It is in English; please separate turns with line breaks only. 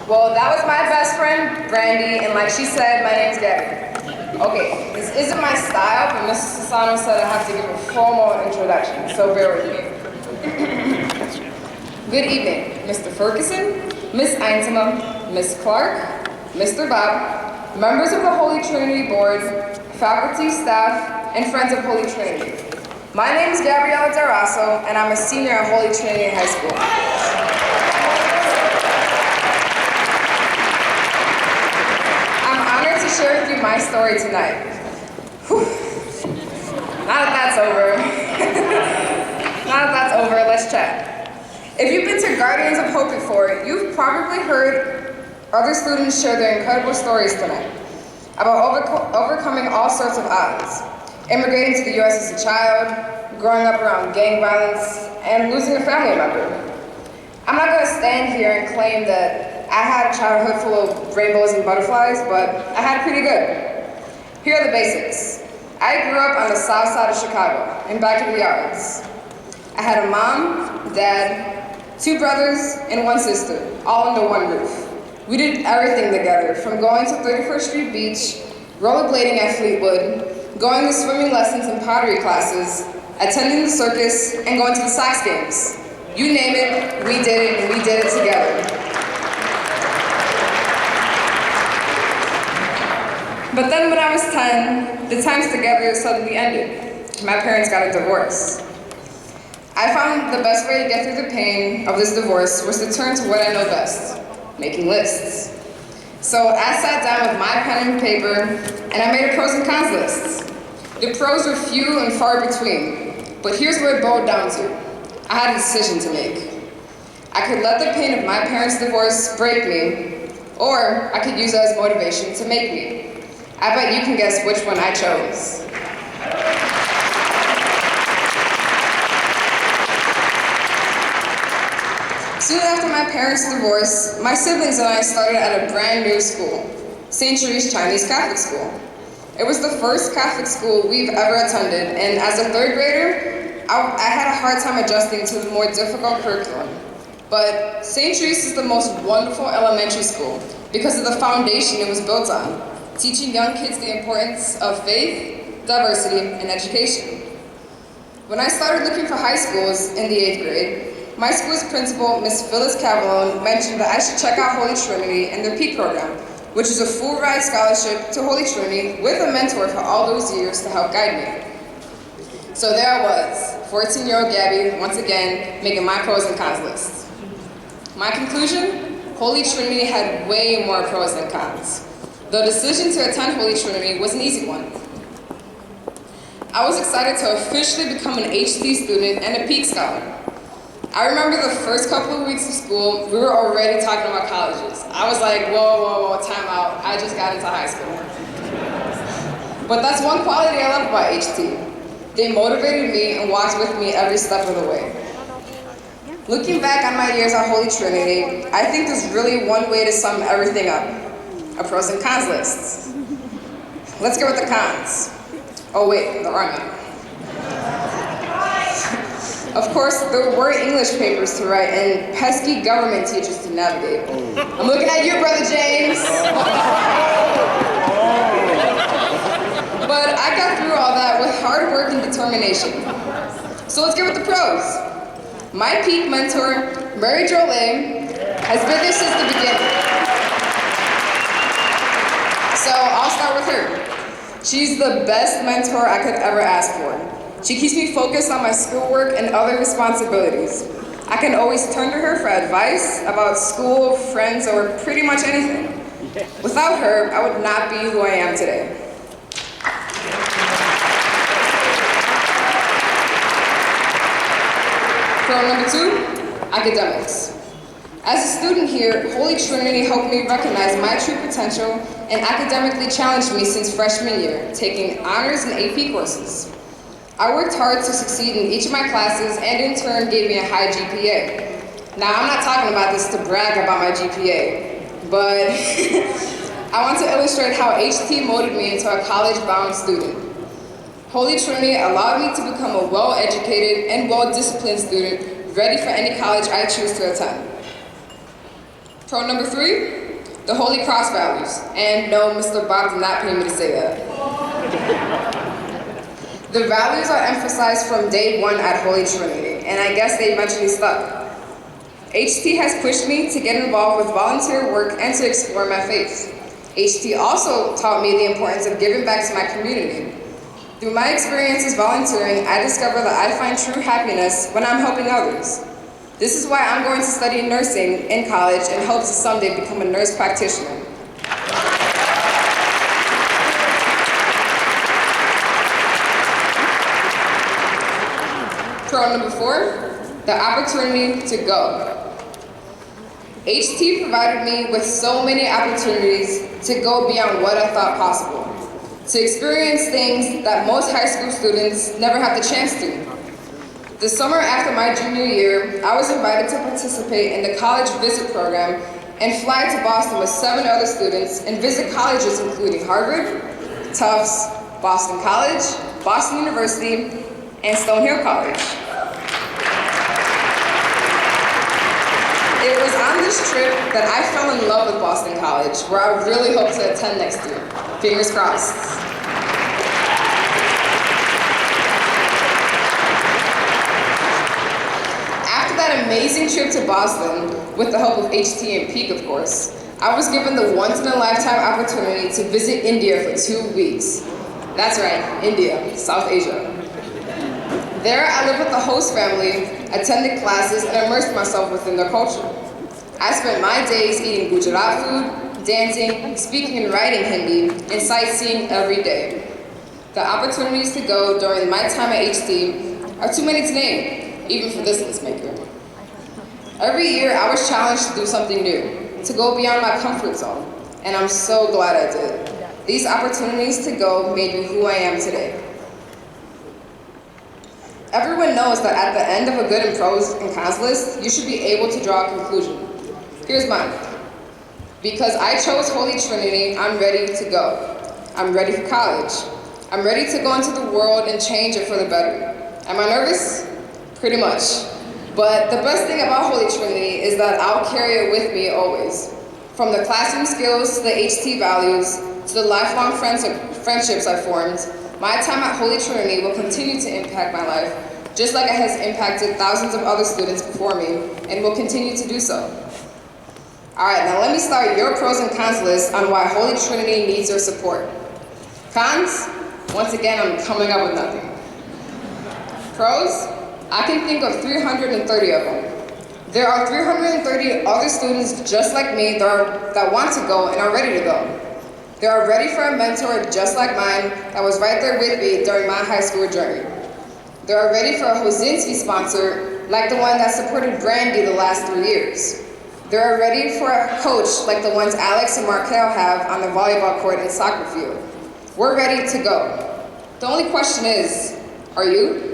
Well, that was my best friend, Brandy, and like she said, my name's Gaby. Okay, this isn't my style, but Mrs. Sassano said I have to give a formal introduction, so bear with me. Good evening, Mr. Ferguson, Miss Eintema, Miss Clark, Mr. Bob, members of the Holy Trinity Board, faculty, staff, and friends of Holy Trinity. My name is Gabriella Raso, and I'm a senior at Holy Trinity High School. Share with you my story tonight. Whew. Now that that's over, let's chat. If you've been to Guardians of Hope before, you've probably heard other students share their incredible stories tonight about overcoming all sorts of odds, immigrating to the U.S. as a child, growing up around gang violence, and losing a family member. I'm not going to stand here and claim that I had a childhood full of rainbows and butterflies, but I had it pretty good. Here are the basics. I grew up on the south side of Chicago, in backyard yards. I had a mom, dad, 2 brothers, and 1 sister, all under one roof. We did everything together, from going to 31st Street Beach, rollerblading at Fleetwood, going to swimming lessons and pottery classes, attending the circus, and going to the Sox games. You name it, we did it, and we did it together. But then when I was 10, the times together suddenly ended. My parents got a divorce. I found the best way to get through the pain of this divorce was to turn to what I know best, making lists. So I sat down with my pen and paper, and I made a pros and cons list. The pros were few and far between, but here's what it boiled down to. I had a decision to make. I could let the pain of my parents' divorce break me, or I could use it as motivation to make me. I bet you can guess which one I chose. Soon after my parents' divorce, my siblings and I started at a brand new school, St. Therese Chinese Catholic School. It was the first Catholic school we've ever attended, and as a 3rd grader, I had a hard time adjusting to the more difficult curriculum. But St. Therese is the most wonderful elementary school because of the foundation it was built on, teaching young kids the importance of faith, diversity, and education. When I started looking for high schools in the 8th grade, my school's principal, Miss Phyllis Cavallone, mentioned that I should check out Holy Trinity and their PEAK program, which is a full ride scholarship to Holy Trinity with a mentor for all those years to help guide me. So there I was, 14-year-old Gaby, once again, making my pros and cons list. My conclusion? Holy Trinity had way more pros than cons. The decision to attend Holy Trinity was an easy one. I was excited to officially become an HT student and a PEAK scholar. I remember the first couple of weeks of school, we were already talking about colleges. I was like, whoa, time out. I just got into high school. But that's one quality I love about HT. They motivated me and walked with me every step of the way. Looking back on my years at Holy Trinity, I think there's really one way to sum everything up. A pros and cons list. Let's go with the cons. Oh wait, there are none. Of course, there were English papers to write and pesky government teachers to navigate. I'm looking at you, Brother James. But I got through all that with hard work and determination. So let's get with the pros. My PEAK mentor, Mary Jo Lane, has been there since the beginning. So I'll start with her. She's the best mentor I could ever ask for. She keeps me focused on my schoolwork and other responsibilities. I can always turn to her for advice about school, friends, or pretty much anything. Without her, I would not be who I am today. Pro number 2, academics. As a student here, Holy Trinity helped me recognize my true potential and academically challenged me since freshman year, taking honors and AP courses. I worked hard to succeed in each of my classes and in turn gave me a high GPA. Now, I'm not talking about this to brag about my GPA, but I want to illustrate how HT molded me into a college-bound student. Holy Trinity allowed me to become a well-educated and well-disciplined student, ready for any college I choose to attend. Pro number 3, the Holy Cross values. And no, Mr. Bob did not pay me to say that. The values are emphasized from day one at Holy Trinity, and I guess they eventually stuck. HT has pushed me to get involved with volunteer work and to explore my faith. HT also taught me the importance of giving back to my community. Through my experiences volunteering, I discovered that I find true happiness when I'm helping others. This is why I'm going to study nursing in college and hope to someday become a nurse practitioner. Pro number 4, the opportunity to go. HT provided me with so many opportunities to go beyond what I thought possible, to experience things that most high school students never have the chance to. The summer after my junior year, I was invited to participate in the college visit program and fly to Boston with 7 other students and visit colleges including Harvard, Tufts, Boston College, Boston University, and Stonehill College. It was on this trip that I fell in love with Boston College, where I really hope to attend next year. Fingers crossed. After that amazing trip to Boston, with the help of HT and Peak, of course, I was given the once-in-a-lifetime opportunity to visit India for 2 weeks. That's right, India, South Asia. There, I lived with the host family, attended classes, and immersed myself within their culture. I spent my days eating Gujarat food, dancing, speaking and writing Hindi, and sightseeing every day. The opportunities to go during my time at HT are too many to name, even for this list maker. Every year, I was challenged to do something new, to go beyond my comfort zone, and I'm so glad I did. These opportunities to go made me who I am today. Everyone knows that at the end of a good and pros and cons list, you should be able to draw a conclusion. Here's mine. Because I chose Holy Trinity, I'm ready to go. I'm ready for college. I'm ready to go into the world and change it for the better. Am I nervous? Pretty much. But the best thing about Holy Trinity is that I'll carry it with me always. From the classroom skills to the HT values, to the lifelong friendships I formed, my time at Holy Trinity will continue to impact my life, just like it has impacted thousands of other students before me, and will continue to do so. All right, now let me start your pros and cons list on why Holy Trinity needs your support. Cons? Once again, I'm coming up with nothing. Pros? I can think of 330 of them. There are 330 other students just like me that want to go and are ready to go. They are ready for a mentor just like mine that was right there with me during my high school journey. They are ready for a Hozinski sponsor like the one that supported Brandy the last 3 years. They are ready for a coach like the ones Alex and Markel have on the volleyball court and soccer field. We're ready to go. The only question is, are you?